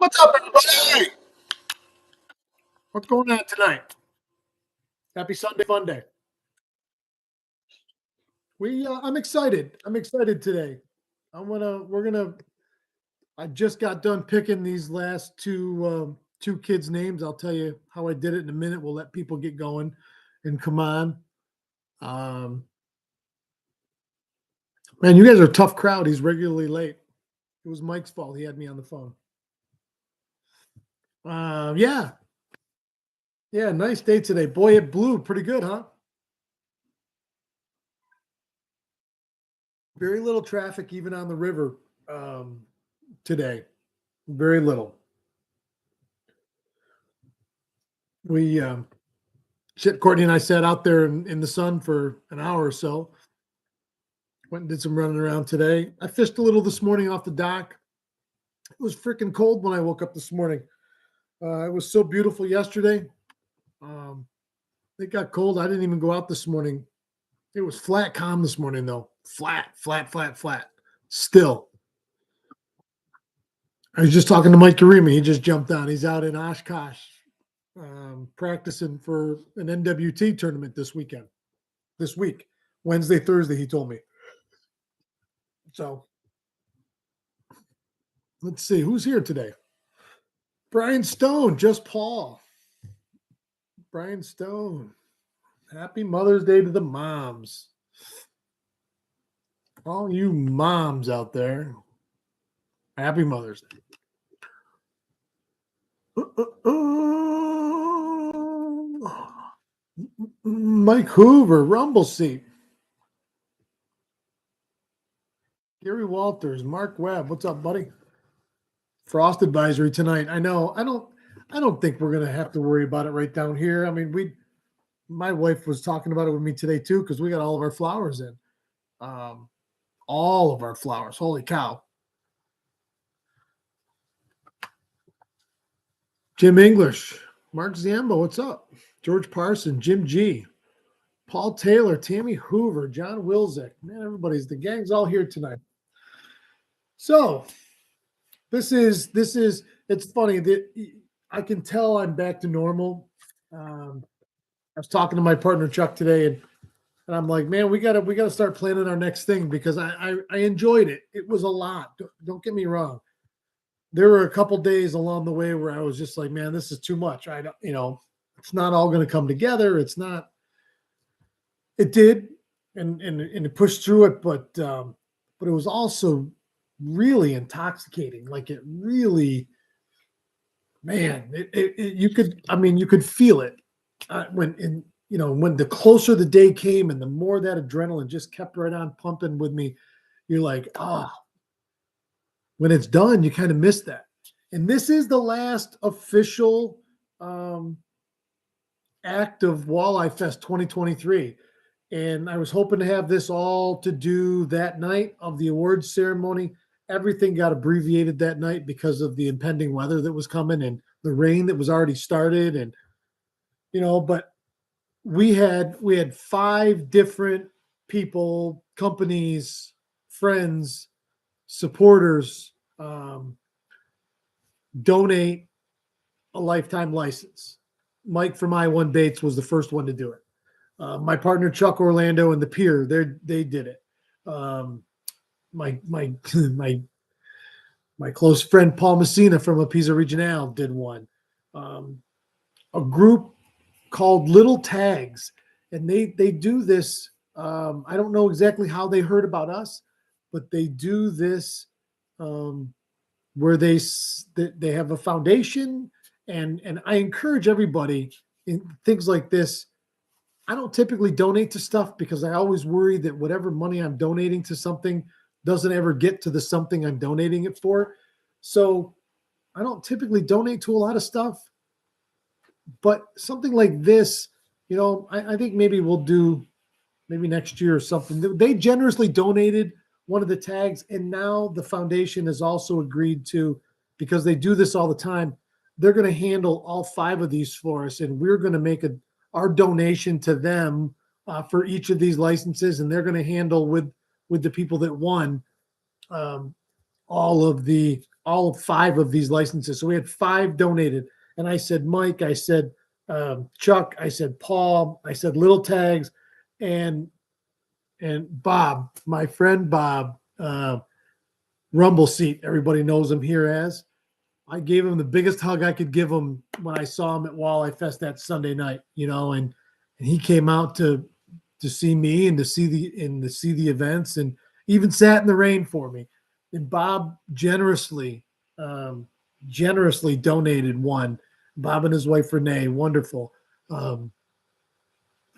What's up, everybody? What's going on tonight? Happy Sunday fun day. I'm excited. I'm excited today. We're gonna. I just got done picking these last two kids' names. I'll tell you how I did it in a minute. We'll let people get going and come on. Um, man, you guys are a tough crowd. He's regularly late. It was Mike's fault. He had me on the phone. Yeah, yeah, nice day today. Boy, it blew pretty good, huh? Very little traffic even on the river today. Very little. We Courtney and I sat out there in the sun for an hour or so. Went and did some running around today. I fished a little this morning off the dock. It was freaking cold when I woke up this morning. It was so beautiful yesterday. Um, it got cold. I didn't even go out this morning. It was flat calm this morning though. Flat, flat, flat, flat. Still. I was just talking to Mike Karimi. He just jumped on. He's out in Oshkosh practicing for an NWT tournament this week, Wednesday, Thursday, he told me. So let's see who's here today. Brian Stone, just Paul. Brian Stone. Happy Mother's Day to the moms. All you moms out there. Happy Mother's Day. Mike Hoover, Rumble Seat. Gary Walters, Mark Webb. What's up, buddy? Frost advisory tonight. I know. I don't think we're gonna have to worry about it right down here. I mean, my wife was talking about it with me today too, because we got all of our flowers in. All of our flowers. Holy cow. Jim English, Mark Zambo, what's up? George Parson, Jim G, Paul Taylor, Tammy Hoover, John Wilczek. Man, the gang's all here tonight. So it's funny that I can tell I'm back to normal. I was talking to my partner Chuck today, and I'm like, man, we gotta start planning our next thing, because I enjoyed it. It was a lot. Don't get me wrong. There were a couple days along the way where I was just like, man, this is too much. I don't, it's not all going to come together. It's not. It did, and it pushed through it, but it was also really intoxicating. Like, it really, man, you could feel it when the closer the day came and the more that adrenaline just kept right on pumping with me. You're like, when it's done, you kind of miss that. And this is the last official act of Walleye Fest 2023. And I was hoping to have this all to do that night of the awards ceremony. Everything got abbreviated that night because of the impending weather that was coming and the rain that was already started. And, but we had 5 different people, companies, friends, supporters, donate a lifetime license. Mike from I-1 Baits was the first one to do it. My partner Chuck Orlando and the Pier, they did it. My close friend Paul Messina from Apisa Regional did one. A group called Little Tags, and they do this. I don't know exactly how they heard about us, but they do this where they have a foundation, and I encourage everybody in things like this. I don't typically donate to stuff because I always worry that whatever money I'm donating to something doesn't ever get to the something I'm donating it for. So I don't typically donate to a lot of stuff, but something like this, I think maybe we'll do maybe next year or something. They generously donated one of the tags, and now the foundation has also agreed to, because they do this all the time, they're going to handle all 5 of these for us, and we're going to make our donation to them for each of these licenses, and they're going to handle with the people that won all of the all 5 of these licenses. So we had 5 donated. And I said, Mike, I said, Chuck, I said, Paul, I said, Little Tags, and Bob, my friend Bob, Rumble Seat, everybody knows him here as. I gave him the biggest hug I could give him when I saw him at Walleye Fest that Sunday night, and he came out to see me and to see the events, and even sat in the rain for me. And Bob generously donated one. Bob and his wife Renee, wonderful. I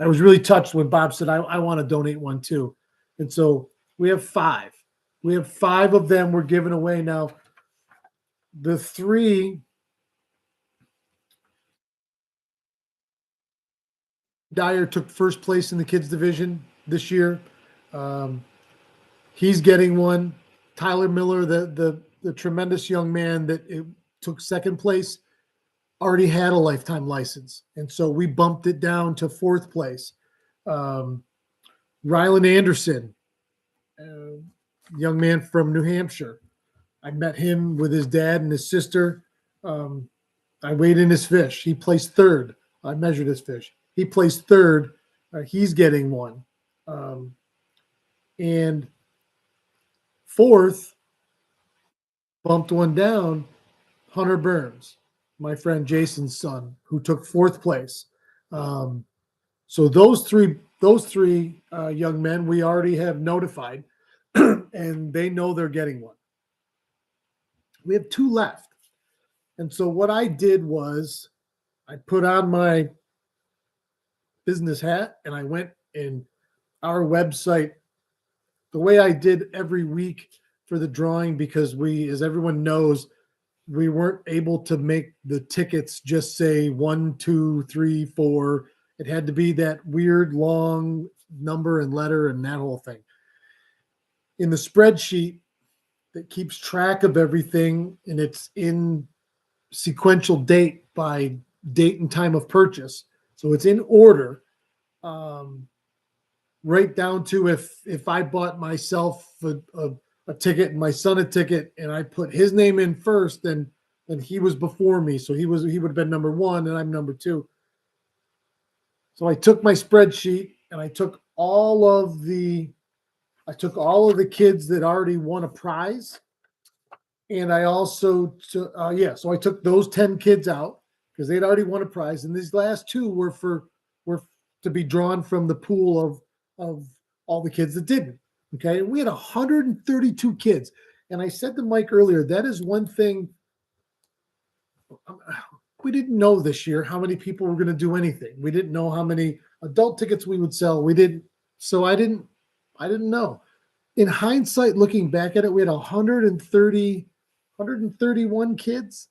was really touched when Bob said, I want to donate one too. And so we have 5. We have 5 of them we're giving away now. The 3, Dyer took first place in the kids division this year. He's getting one. Tyler Miller, the tremendous young man that took second place, already had a lifetime license. And so we bumped it down to 4th place. Rylan Anderson, young man from New Hampshire. I met him with his dad and his sister. I weighed in his fish. He placed 3rd. I measured his fish. He placed 3rd. He's getting one. And 4th, bumped one down, Hunter Burns, my friend Jason's son, who took 4th place. So those three young men we already have notified, and they know they're getting one. We have 2 left. And so what I did was I put on my business hat and I went in our website the way I did every week for the drawing, because as everyone knows, we weren't able to make the tickets just say 1, 2, 3, 4. It had to be that weird long number and letter and that whole thing. In the spreadsheet that keeps track of everything, and it's in sequential date by date and time of purchase. So it's in order, right down to if I bought myself a ticket and my son a ticket, and I put his name in first, then he was before me. So he would have been number 1 and I'm number 2. So I took my spreadsheet and I took all of the kids that already won a prize. And I also, so I took those 10 kids out because they'd already won a prize. And these last 2 were to be drawn from the pool of all the kids that didn't. Okay. And we had 132 kids. And I said to Mike earlier, that is one thing we didn't know this year, how many people were going to do anything. We didn't know how many adult tickets we would sell. So I didn't know. In hindsight, looking back at it, we had 131 kids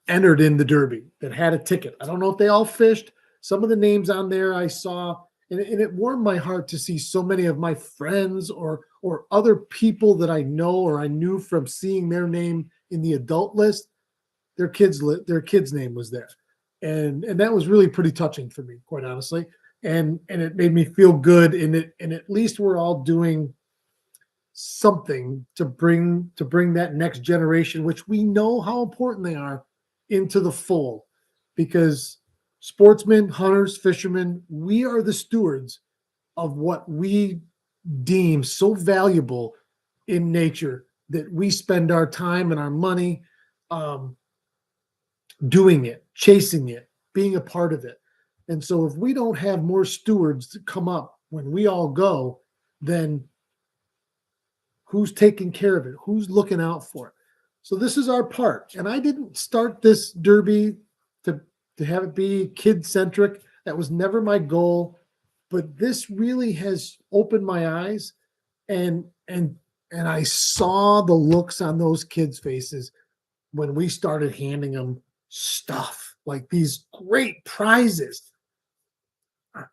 entered in the Derby that had a ticket. I don't know if they all fished. Some of the names on there I saw, and it warmed my heart to see so many of my friends or other people that I know or I knew from seeing their name in the adult list. Their kid's name was there, and that was really pretty touching for me, quite honestly. And it made me feel good. And at least we're all doing something to bring that next generation, which we know how important they are, into the fold. Because sportsmen, hunters, fishermen, we are the stewards of what we deem so valuable in nature, that we spend our time and our money doing it, chasing it, being a part of it. And so if we don't have more stewards to come up when we all go, then who's taking care of it? Who's looking out for it? So this is our part. And I didn't start this Derby to have it be kid-centric. That was never my goal. But this really has opened my eyes, and I saw the looks on those kids' faces when we started handing them stuff like these great prizes.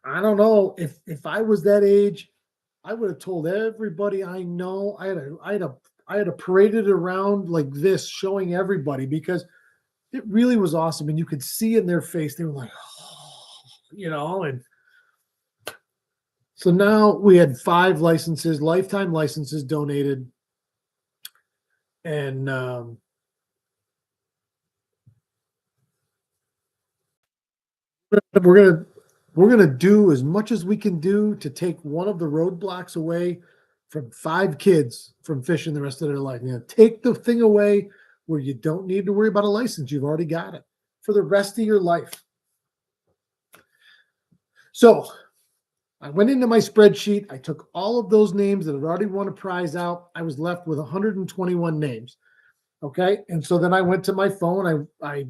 I don't know if I was that age, I would have told everybody I know. I had a paraded around like this, showing everybody, because it really was awesome, and you could see in their face they were like, oh, and So now we had 5 licenses, lifetime licenses donated, and we're gonna do as much as we can do to take one of the roadblocks away from 5 kids from fishing the rest of their life. Take the thing away where you don't need to worry about a license. You've already got it for the rest of your life. So I went into my spreadsheet. I took all of those names that had already won a prize out. I was left with 121 names. Okay. And so then I went to my phone. I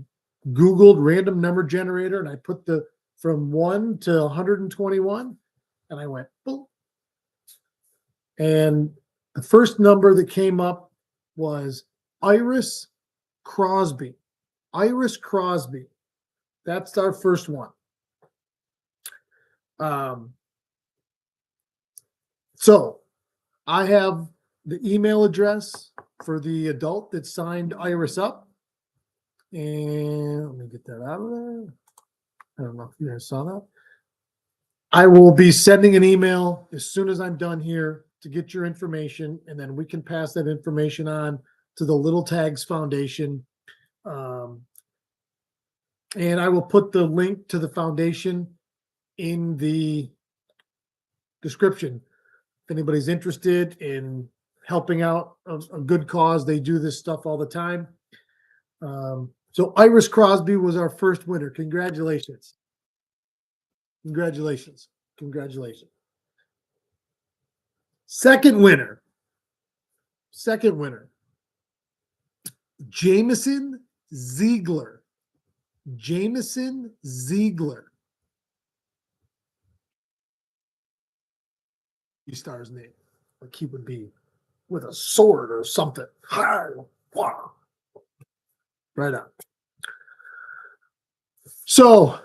Googled random number generator and I put the from 1 to 121 and I went, boom. And the first number that came up was Iris Crosby. Iris Crosby. That's our first one. So I have the email address for the adult that signed Iris up. And let me get that out of there. I don't know if you guys saw that. I will be sending an email as soon as I'm done here to get your information, and then we can pass that information on to the Little Tags Foundation. And I will put the link to the foundation in the description. If anybody's interested in helping out a good cause, they do this stuff all the time. So Iris Crosby was our first winner. Congratulations. Congratulations. Congratulations. Second winner. Jameson Ziegler. Jameson Ziegler. Star's name. Like he would be with a sword or something. Right on. So,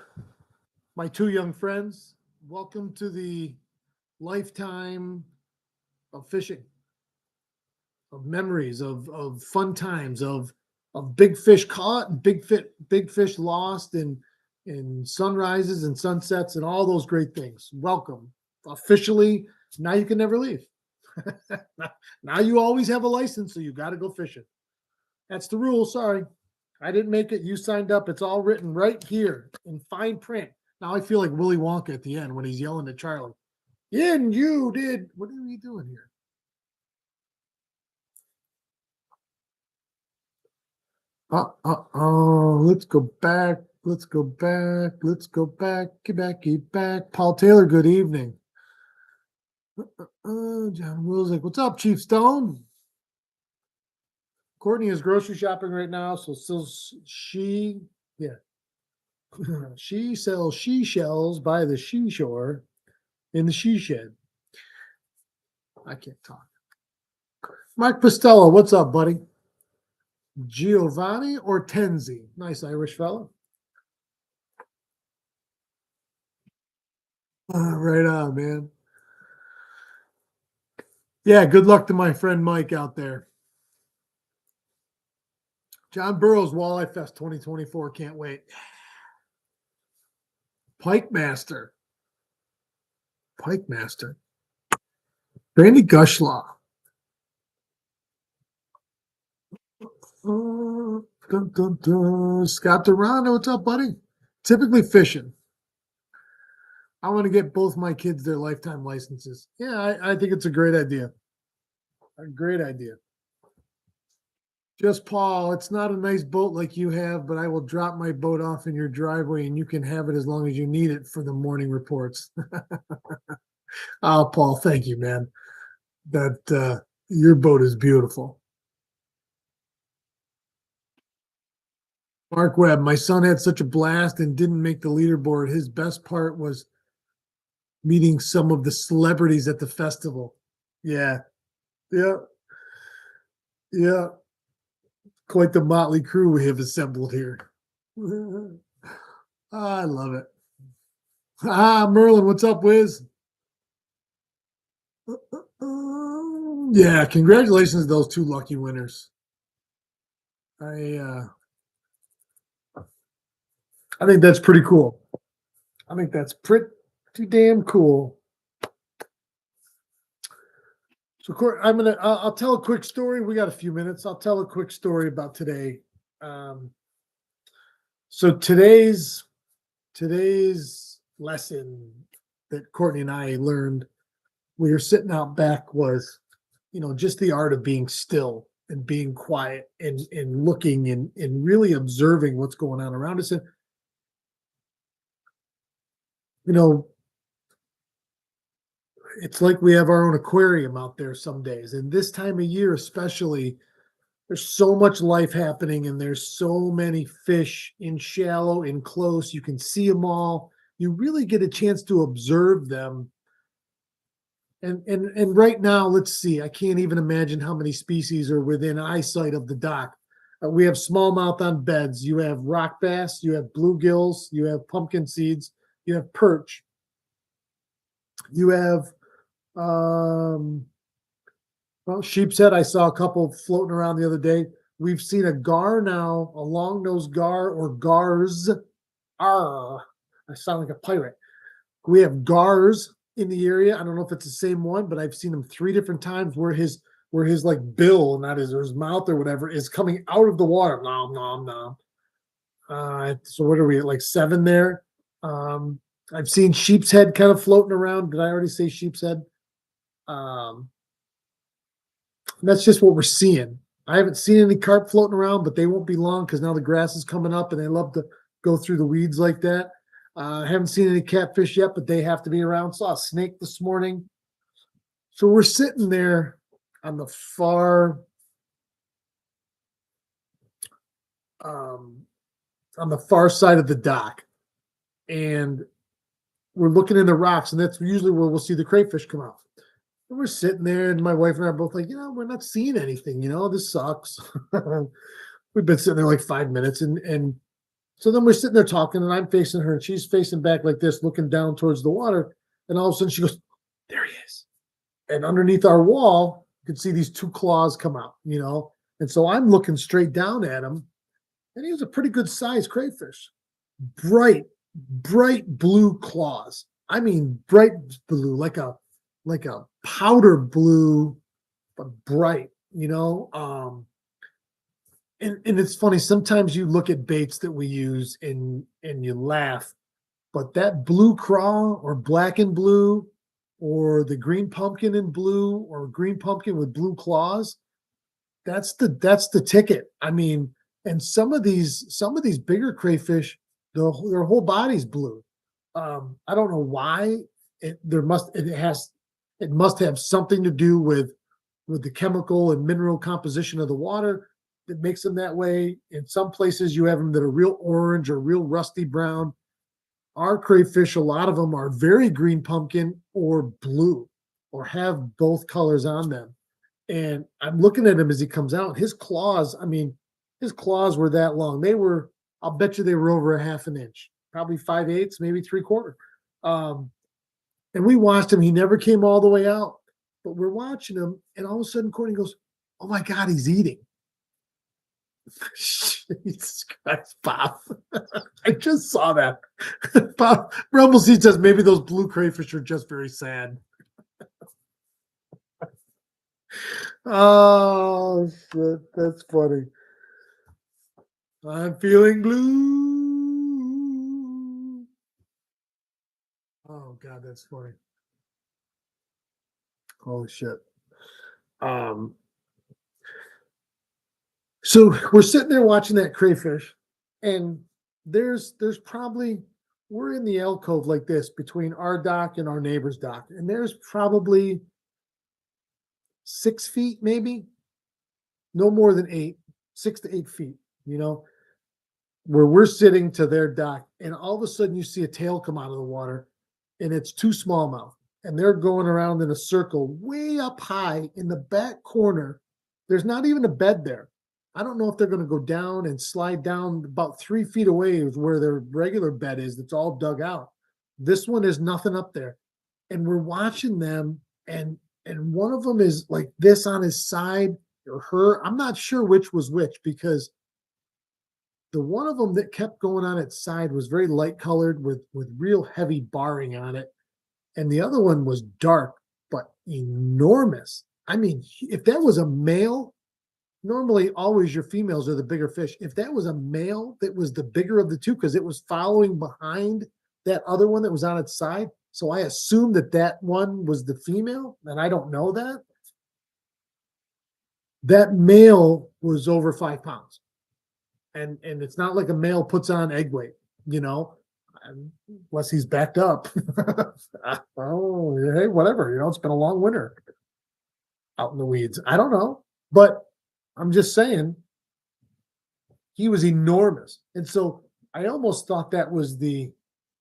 my 2 young friends, welcome to the lifetime of fishing, of memories, of fun times, of big fish caught, big fish lost, and sunrises and sunsets and all those great things. Welcome. Officially, now you can never leave. Now you always have a license, so you got to go fishing. That's the rule. Sorry. I didn't make it. You signed up. It's all written right here in fine print. Now I feel like Willy Wonka at the end when he's yelling at Charlie. Yeah, and you did. What are you doing here? Let's go back. Get back. Paul Taylor, good evening. John Will's like, what's up, Chief Stone? Courtney is grocery shopping right now, so she sells she shells by the seashore in the she shed. I can't talk. Mike Pistella, what's up, buddy? Giovanni Ortenzi, nice Irish fellow. Right on, man. Yeah, good luck to my friend Mike out there. John Burroughs Walleye Fest 2024. Can't wait. Pike Master. Randy Gushlaw. Scott Durano, what's up, buddy? Typically fishing. I want to get both my kids their lifetime licenses. Yeah, I think it's a great idea. A great idea. Just Paul, it's not a nice boat like you have, but I will drop my boat off in your driveway and you can have it as long as you need it for the morning reports. Oh, Paul, thank you, man. That your boat is beautiful. Mark Webb, my son had such a blast and didn't make the leaderboard. His best part was meeting some of the celebrities at the festival. Yeah. Quite the motley crew we have assembled here. I love it. Merlin, what's up, Wiz? Yeah, congratulations to those 2 lucky winners. I think that's pretty cool. I think that's pretty damn cool. So, Court, I'll tell a quick story. We got a few minutes. I'll tell a quick story about today. Um, so today's lesson that Courtney and I learned, we were sitting out back, was, just the art of being still and being quiet and looking and really observing what's going on around us. And, you know, it's like we have our own aquarium out there some days. And this time of year, especially, there's so much life happening and there's so many fish in shallow, in close. You can see them all. You really get a chance to observe them. And right now, let's see, I can't even imagine how many species are within eyesight of the dock. We have smallmouth on beds. You have rock bass. You have bluegills. You have pumpkin seeds. You have perch. You have well, sheep's head. I saw a couple floating around the other day. We've seen a gar now, a long-nosed gar or gars. Arr, I sound like a pirate. We have gars in the area. I don't know if it's the same one, but I've seen him 3 different times where his like bill, not his or his mouth or whatever, is coming out of the water. Nom nom nom. So what are we at, like 7 there? I've seen sheep's head kind of floating around. Did I already say sheep's head? Um, that's just what we're seeing. I haven't seen any carp floating around, but they won't be long because now the grass is coming up and they love to go through the weeds like that. I haven't seen any catfish yet, but they have to be around. Saw a snake this morning. So we're sitting there on the um, far side of the dock, and we're looking in the rocks, and that's usually where we'll see the crayfish come out. And we're sitting there, and my wife and I are both like, we're not seeing anything. This sucks. We've been sitting there like 5 minutes, and so then we're sitting there talking, and I'm facing her, and she's facing back like this, looking down towards the water. And all of a sudden, she goes, "There he is!" And underneath our wall, you could see these 2 claws come out. And so I'm looking straight down at him, and he was a pretty good sized crayfish, bright, bright blue claws. I mean, bright blue, like a powder blue, but bright. And it's funny. Sometimes you look at baits that we use and you laugh, but that blue craw or black and blue, or the green pumpkin and blue, or green pumpkin with blue claws, that's the ticket. I mean, and some of these bigger crayfish, their whole body's blue. I don't know why. It must have something to do with the chemical and mineral composition of the water that makes them that way. In some places, you have them that are real orange or real rusty brown. Our crayfish, a lot of them are very green pumpkin or blue, or have both colors on them. And I'm looking at him as he comes out. His claws, I mean, his claws were that long. I'll bet you they were over a half an inch, probably 5/8, maybe 3/4. And we watched him. He never came all the way out, but we're watching him. And all of a sudden, Courtney goes, "Oh my God, he's eating." Jesus Christ, Bob. I just saw that. Bob Rumbleseed says maybe those blue crayfish are just very sad. Oh, shit. That's funny. I'm feeling blue. Oh, God, that's funny. Holy shit. Um, So we're sitting there watching that crayfish, and there's probably, we're in the alcove like this between our dock and our neighbor's dock, and there's probably 6 feet, maybe no more than 8, 6 to 8 feet, where we're sitting to their dock, and all of a sudden you see a tail come out of the water, and it's 2 smallmouth, and they're going around in a circle way up high in the back corner. There's not even a bed there. I don't know if they're going to go down and slide down about 3 feet away is where their regular bed is. That's all dug out. This one is nothing up there. And we're watching them, and one of them is like this on his side, or her. I'm not sure which was which, because the one of them that kept going on its side was very light colored with real heavy barring on it. And the other one was dark, but enormous. I mean, if that was a male, normally always your females are the bigger fish. If that was a male that was the bigger of the two, because it was following behind that other one that was on its side. So I assumed that that one was the female, and I don't know that. That male was over 5 pounds. And it's not like a male puts on egg weight, you know, unless he's backed up. Oh, hey, whatever, it's been a long winter out in the weeds. I don't know, but I'm just saying he was enormous. And so I almost thought that was the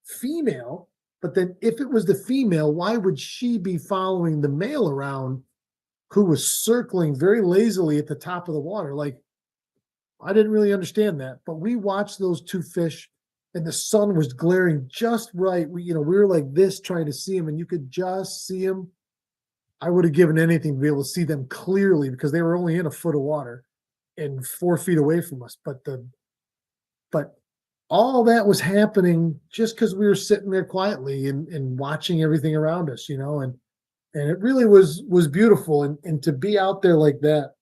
female, but then if it was the female, why would she be following the male around who was circling very lazily at the top of the water? Like, I didn't really understand that, but we watched those two fish and the sun was glaring just right. We were like this trying to see them, and you could just see them. I would have given anything to be able to see them clearly because they were only in a foot of water and 4 feet away from us. But all that was happening just because we were sitting there quietly and watching everything around us, and it really was beautiful. And to be out there like that,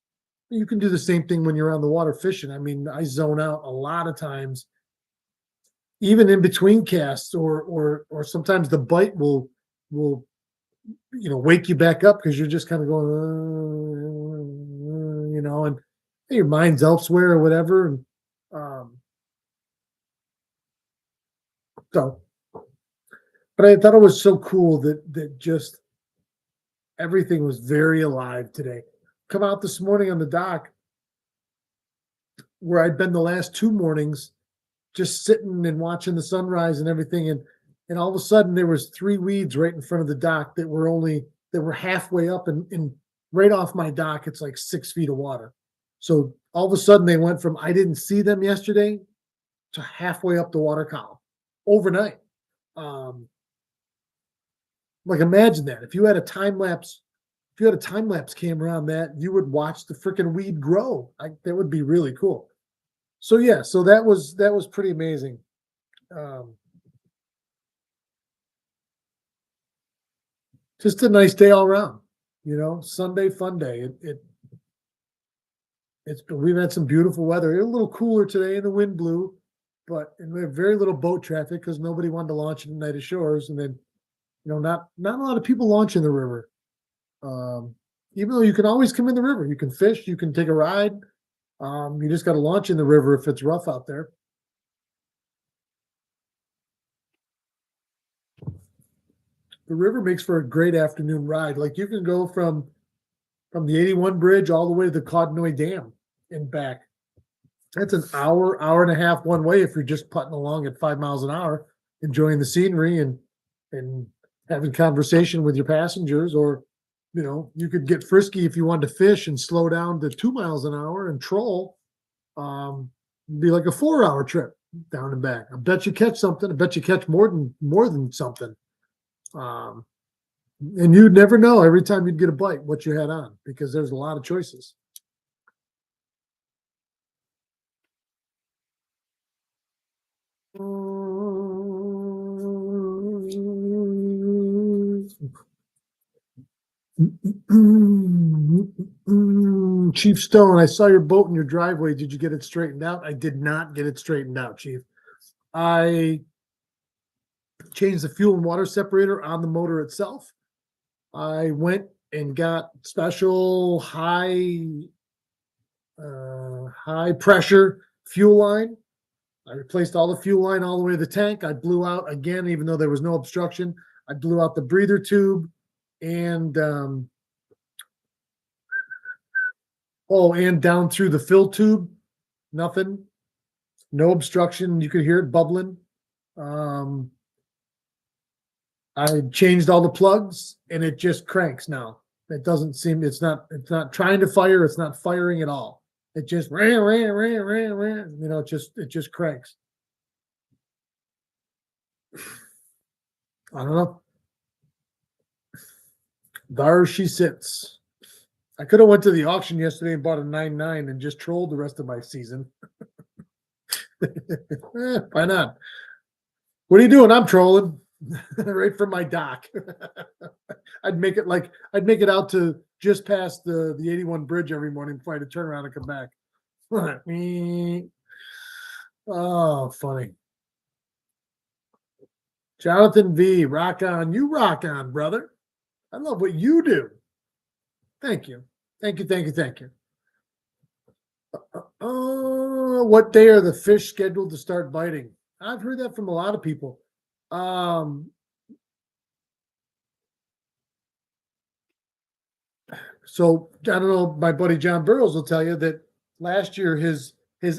you can do the same thing when you're on the water fishing. I mean, I zone out a lot of times, even in between casts, or sometimes the bite will wake you back up because you're just kind of going, and your mind's elsewhere or whatever. And so, but I thought it was so cool that just everything was very alive today. Come out this morning on the dock where I'd been the last 2 mornings, just sitting and watching the sunrise and everything. And all of a sudden there was 3 weeds right in front of the dock that were halfway up, and right off my dock, it's like 6 feet of water. So all of a sudden they went from, I didn't see them yesterday, to halfway up the water column overnight. Like, imagine that. If you had a time lapse camera on that, you would watch the freaking weed grow. That would be really cool. So yeah, so that was pretty amazing. Just a nice day all around, Sunday fun day. We've had some beautiful weather. It's a little cooler today and the wind blew, and we have very little boat traffic because nobody wanted to launch at Night Ashores. And then, not a lot of people launch in the river. Even though you can always come in the river, you can fish, you can take a ride. You just got to launch in the river if it's rough out there. The river makes for a great afternoon ride. Like, you can go from the 81 bridge all the way to the Codnoy Dam and back. That's an hour and a half one way if you're just putting along at 5 miles an hour, enjoying the scenery and having conversation with your passengers. Or, you could get frisky if you wanted to fish and slow down to 2 miles an hour and troll. It'd be like a 4-hour trip down and back. I bet you catch something. I bet you catch more than something. And you'd never know every time you'd get a bite what you had on, because there's a lot of choices. Chief Stone, I saw your boat in your driveway. Did you get it straightened out? I did not get it straightened out, Chief. I changed the fuel and water separator on the motor itself. I went and got special high pressure fuel line. I replaced all the fuel line all the way to the tank. I blew out again, even though there was no obstruction. I blew out the breather tube and and down through the fill tube. Nothing, no obstruction. You could hear it bubbling. I changed all the plugs and it just cranks now. It doesn't seem, it's not trying to fire. It's not firing at all. It just ran. It just cranks. I don't know. There she sits. I could have went to the auction yesterday and bought a 9.9 and just trolled the rest of my season. Why not? What are you doing? I'm trolling right from my dock. I'd make it out to just past the 81 bridge every morning before I had to turn around and come back. Oh, funny. Jonathan V, rock on. You rock on, brother. I love what you do. Thank you. Thank you. Thank you. Thank you. What day are the fish scheduled to start biting? I've heard that from a lot of people. So I don't know. My buddy John Burrows will tell you that last year his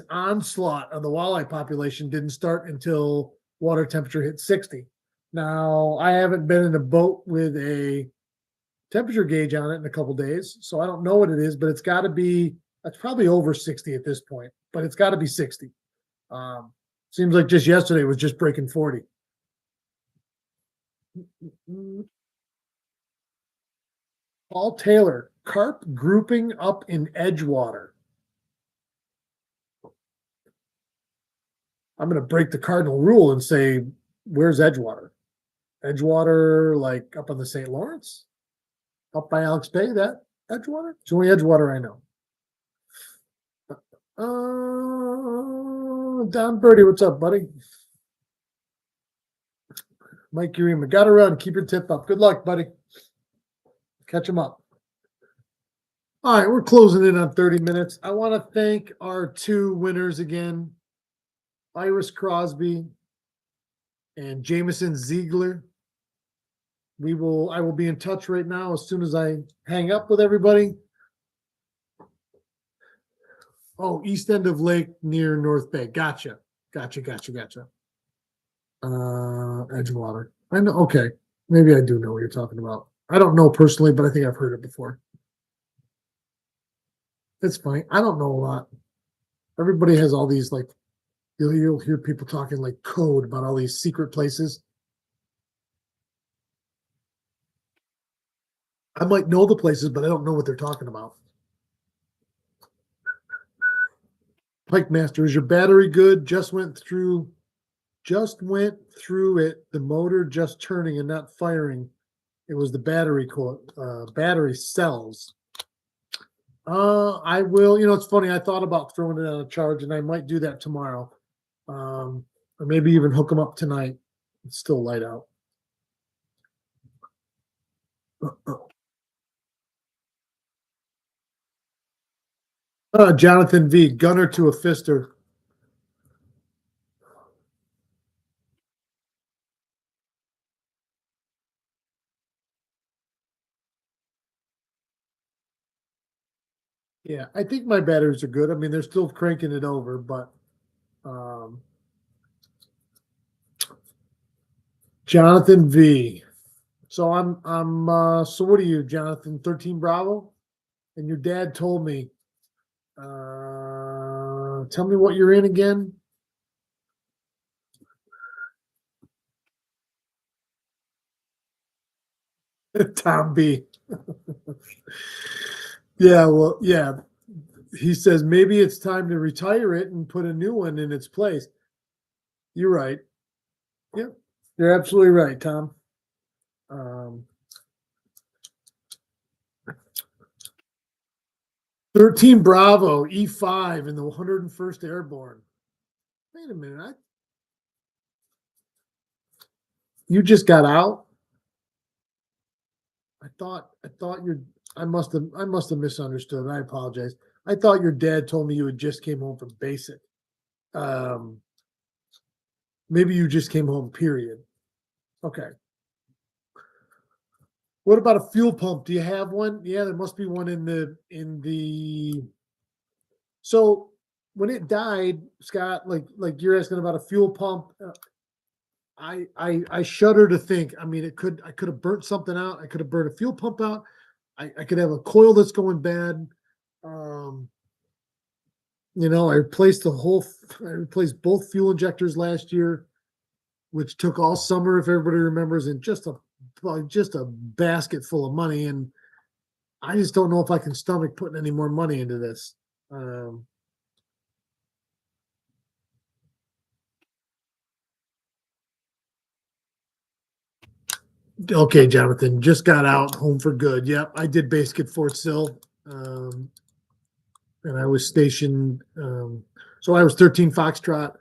onslaught of the walleye population didn't start until water temperature hit 60. Now I haven't been in a boat with a temperature gauge on it in a couple days, so I don't know what it is, but it's got to be. That's probably over 60 at this point, but it's got to be 60. Seems like just yesterday was just breaking 40. Paul Taylor, carp grouping up in Edgewater. I'm going to break the cardinal rule and say, where's Edgewater? Edgewater, like up on the St. Lawrence, up by Alex Bay. That Edgewater. It's the only Edgewater I know. Don Birdie, what's up, buddy? Mike Urema, got to run. Keep your tip up. Good luck, buddy. Catch him up. All right, we're closing in on 30 minutes. I want to thank our two winners again, Iris Crosby and Jameson Ziegler. I will be in touch right now as soon as I hang up with everybody. Oh, east end of lake near North Bay. Gotcha. Edgewater. I know. Okay. Maybe I do know what you're talking about. I don't know personally, but I think I've heard it before. It's funny. I don't know a lot. Everybody has all these, like, you'll hear people talking like code about all these secret places. I might know the places, but I don't know what they're talking about. Pike Master, is your battery good? Just went through it. The motor just turning and not firing. It was the battery cells. I will. It's funny. I thought about throwing it on a charge, and I might do that tomorrow, or maybe even hook them up tonight. It's still light out. Jonathan V, gunner to a fister. Yeah, I think my batteries are good. I mean, they're still cranking it over, but Jonathan V. So so what are you, Jonathan? 13 Bravo? And your dad told me, tell me what you're in again. Tom B. Yeah, well, yeah. He says maybe it's time to retire it and put a new one in its place. You're right. Yep, you're absolutely right, Tom. 13 Bravo, E5 in the 101st Airborne. Wait a minute. You just got out? I thought I must have misunderstood. I apologize. I thought your dad told me you had just came home from basic. Maybe you just came home, period. Okay. What about a fuel pump? Do you have one? Yeah, there must be one in the So when it died, Scott, like you're asking about a fuel pump, I shudder to think. I mean, I could have burnt something out. I could have burnt a fuel pump out. I could have a coil that's going bad. I replaced both fuel injectors last year, which took all summer, if everybody remembers, and just a basket full of money. And I just don't know if I can stomach putting any more money into this. Okay, Jonathan, just got out home for good. Yep, I did basic at Fort Sill, and I was stationed. So I was 13 Foxtrot,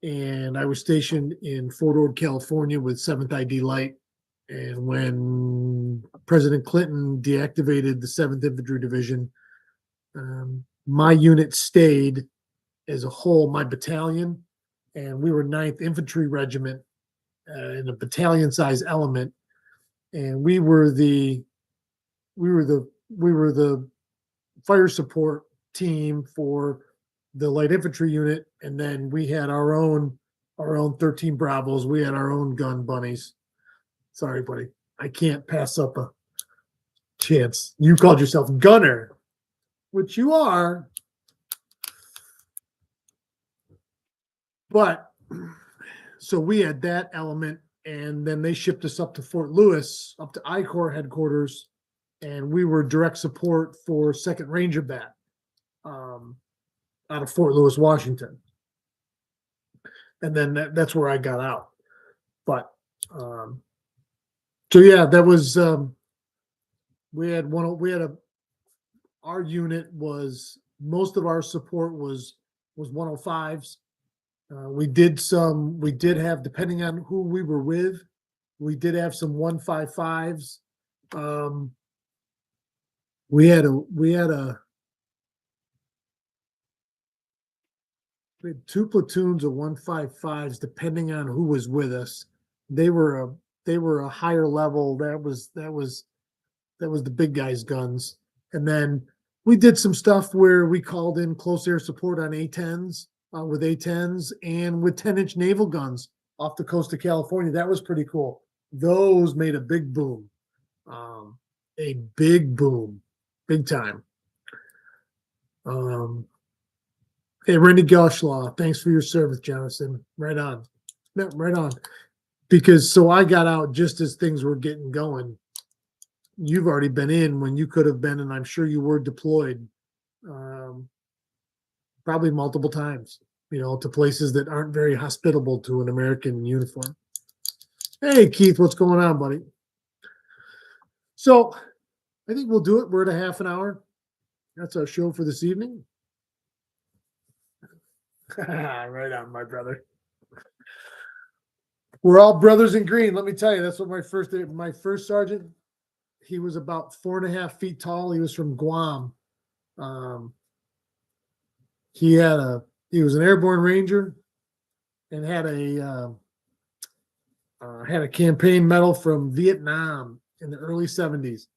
and I was stationed in Fort Ord, California, with 7th ID Light. And when President Clinton deactivated the 7th Infantry Division, my unit stayed as a whole, my battalion, and we were 9th Infantry Regiment in a battalion-size element, and we were the fire support team for the light infantry unit, and then we had our own 13 Bravos. We had our own gun bunnies. Sorry, buddy, I can't pass up a chance. You called yourself gunner, which you are, but so we had that element, and then they shipped us up to Fort Lewis, up to I Corps headquarters, and we were direct support for 2nd Ranger Bat out of Fort Lewis, Washington. And then that's where I got out. But so yeah, that was our unit was, most of our support was 105s. We did have, depending on who we were with, we did have some 155s. We had 2 platoons of 155s, depending on who was with us. They were a higher level. That was the big guys' guns. And then we did some stuff where we called in close air support on A-10s, with A-10s and with 10-inch naval guns off the coast of California. That was pretty cool. Those made a big boom, big time. Hey, Randy Goshlaw, thanks for your service, Jonathan. Right on. No, right on. Because so I got out just as things were getting going. You've already been in when you could have been, and I'm sure you were deployed probably multiple times, to places that aren't very hospitable to an American uniform. Hey, Keith, what's going on, buddy? So I think we'll do it. We're at a half an hour. That's our show for this evening. Right on, my brother. We're all brothers in green. Let me tell you, that's what my first sergeant, he was about 4.5 feet tall. He was from Guam. He was an airborne ranger and had a campaign medal from Vietnam in the early 70s.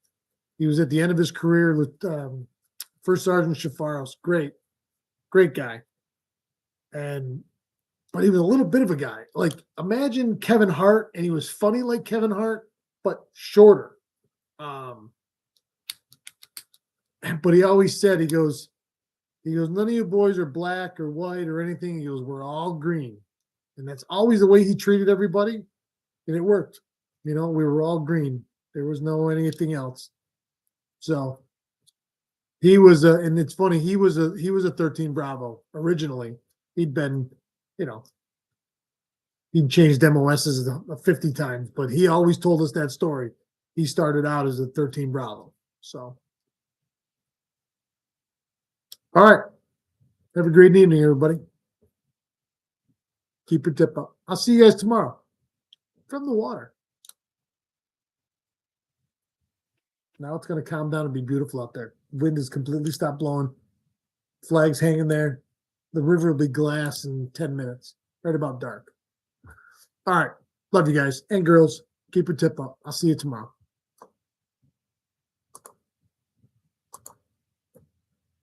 He was at the end of his career with First Sergeant Shafaros. Great guy. But he was a little bit of a guy. Like, imagine Kevin Hart, and he was funny like Kevin Hart, but shorter. But he always said, he goes, none of you boys are black or white or anything. He goes, we're all green. And that's always the way he treated everybody. And it worked. We were all green. There was no anything else. So he was and it's funny, he was a 13 Bravo originally. He'd been, he'd changed MOSs 50 times, but he always told us that story. He started out as a 13 Bravo. So, all right. Have a great evening, everybody. Keep your tip up. I'll see you guys tomorrow from the water. Now it's going to calm down and be beautiful out there. Wind has completely stopped blowing. Flags hanging there. The river will be glass in 10 minutes, right about dark. All right. Love you guys and girls. Keep your tip up. I'll see you tomorrow.